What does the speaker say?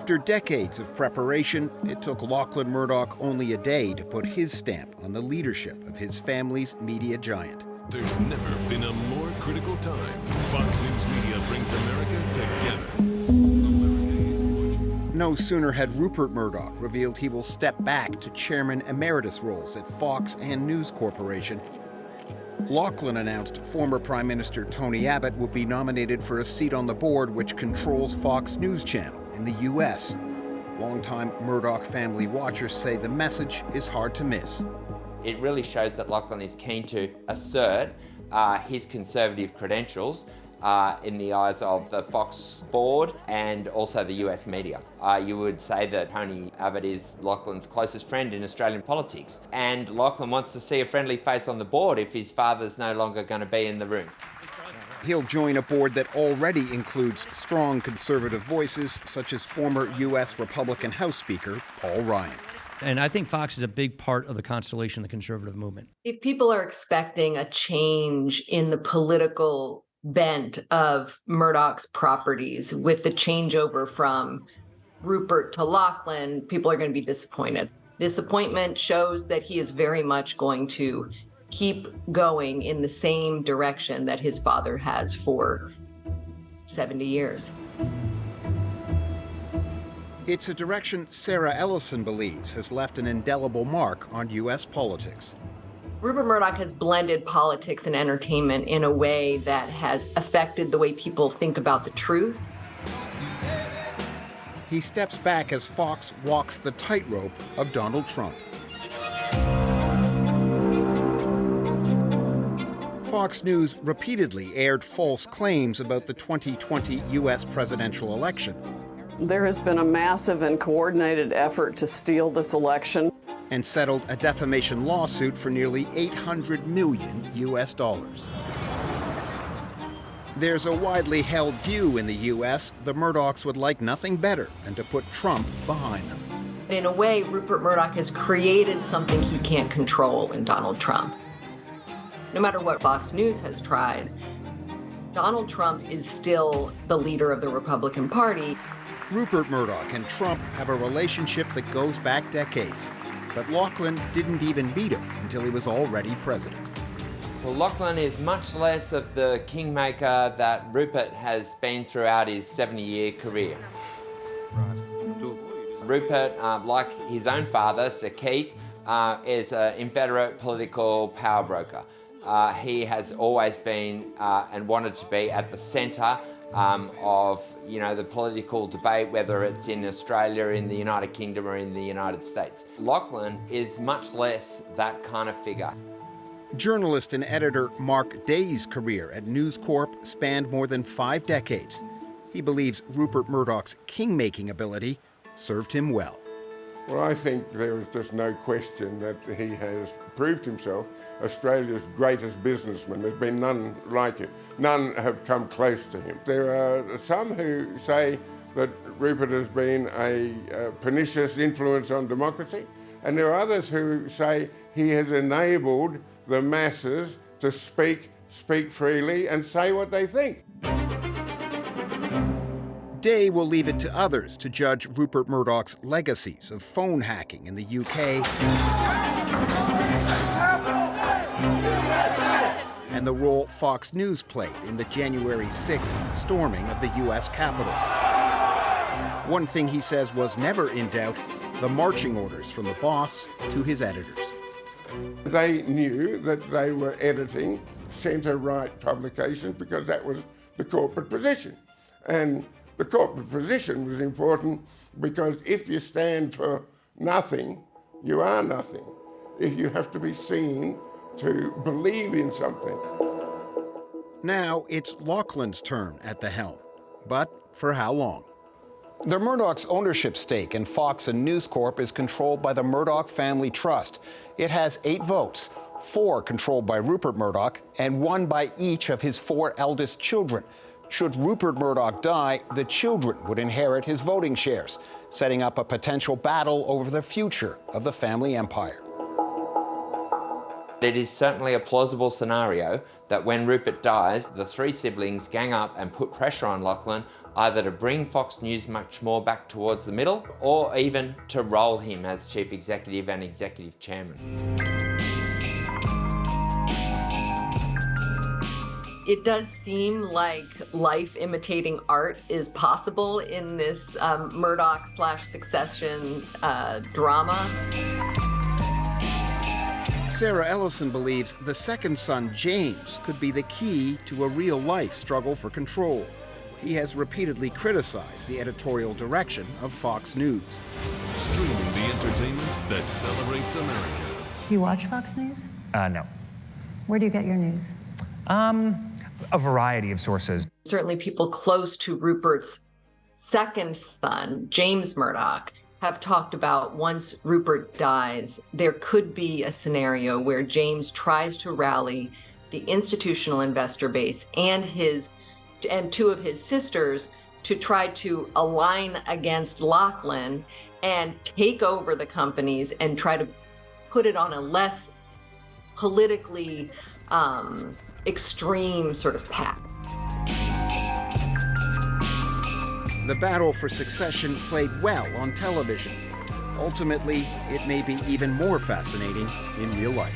After decades of preparation, it took Lachlan Murdoch only a day to put his stamp on the leadership of his family's media giant. There's never been a more critical time. Fox News Media brings America together. No sooner had Rupert Murdoch revealed he will step back to chairman emeritus roles at Fox and News Corporation, Lachlan announced former Prime Minister Tony Abbott would be nominated for a seat on the board which controls Fox News Channel in the U.S. Longtime Murdoch family watchers say the message is hard to miss. It really shows that Lachlan is keen to assert his conservative credentials in the eyes of the Fox board and also the US media. You would say that Tony Abbott is Lachlan's closest friend in Australian politics, and Lachlan wants to see a friendly face on the board if his father's no longer going to be in the room. He'll join a board that already includes strong conservative voices, such as former US Republican House Speaker Paul Ryan. And I think Fox is a big part of the constellation of the conservative movement. If people are expecting a change in the political bent of Murdoch's properties with the changeover from Rupert to Lachlan, people are going to be disappointed. This appointment shows that he is very much going to keep going in the same direction that his father has for 70 years. It's a direction Sarah Ellison believes has left an indelible mark on U.S. politics. Rupert Murdoch has blended politics and entertainment in a way that has affected the way people think about the truth. He steps back as Fox walks the tightrope of Donald Trump. Fox News repeatedly aired false claims about the 2020 U.S. presidential election. There has been a massive and coordinated effort to steal this election. And settled a defamation lawsuit for nearly $800 million US. There's a widely held view in the U.S. the Murdochs would like nothing better than to put Trump behind them. In a way, Rupert Murdoch has created something he can't control in Donald Trump. No matter what Fox News has tried, Donald Trump is still the leader of the Republican Party. Rupert Murdoch and Trump have a relationship that goes back decades. But Lachlan didn't even meet him until he was already president. Well, Lachlan is much less of the kingmaker that Rupert has been throughout his 70-year career. Rupert, like his own father, Sir Keith, is an inveterate political power broker. He has always been and wanted to be at the centre of the political debate, whether it's in Australia, in the United Kingdom or in the United States. Lachlan is much less that kind of figure. Journalist and editor Mark Day's career at News Corp spanned more than 5 decades. He believes Rupert Murdoch's king-making ability served him well. Well, I think there is just no question that he has proved himself Australia's greatest businessman. There's been none like it. None have come close to him. There are some who say that Rupert has been a pernicious influence on democracy, and there are others who say he has enabled the masses to speak freely and say what they think. Day will leave it to others to judge Rupert Murdoch's legacies of phone hacking in the UK and the role Fox News played in the January 6th storming of the US Capitol. One thing he says was never in doubt, the marching orders from the boss to his editors. They knew that they were editing centre-right publications because that was the corporate position. And the corporate position was important because if you stand for nothing, you are nothing. If you have to be seen to believe in something. Now it's Lachlan's turn at the helm. But for how long? The Murdoch's ownership stake in Fox and News Corp is controlled by the Murdoch Family Trust. It has 8 votes, 4 controlled by Rupert Murdoch and 1 by each of his 4 eldest children. Should Rupert Murdoch die, the children would inherit his voting shares, setting up a potential battle over the future of the family empire. It is certainly a plausible scenario that when Rupert dies, the three siblings gang up and put pressure on Lachlan, either to bring Fox News much more back towards the middle, or even to roll him as chief executive and executive chairman. It does seem like life imitating art is possible in this Murdoch/Succession drama. Sarah Ellison believes the second son, James, could be the key to a real-life struggle for control. He has repeatedly criticized the editorial direction of Fox News. Streaming the entertainment that celebrates America. Do you watch Fox News? No. Where do you get your news? A variety of sources. Certainly people close to Rupert's second son, James Murdoch, have talked about once Rupert dies, there could be a scenario where James tries to rally the institutional investor base and two of his sisters to try to align against Lachlan and take over the companies and try to put it on a less politically extreme sort of path. The battle for succession played well on television. Ultimately, it may be even more fascinating in real life.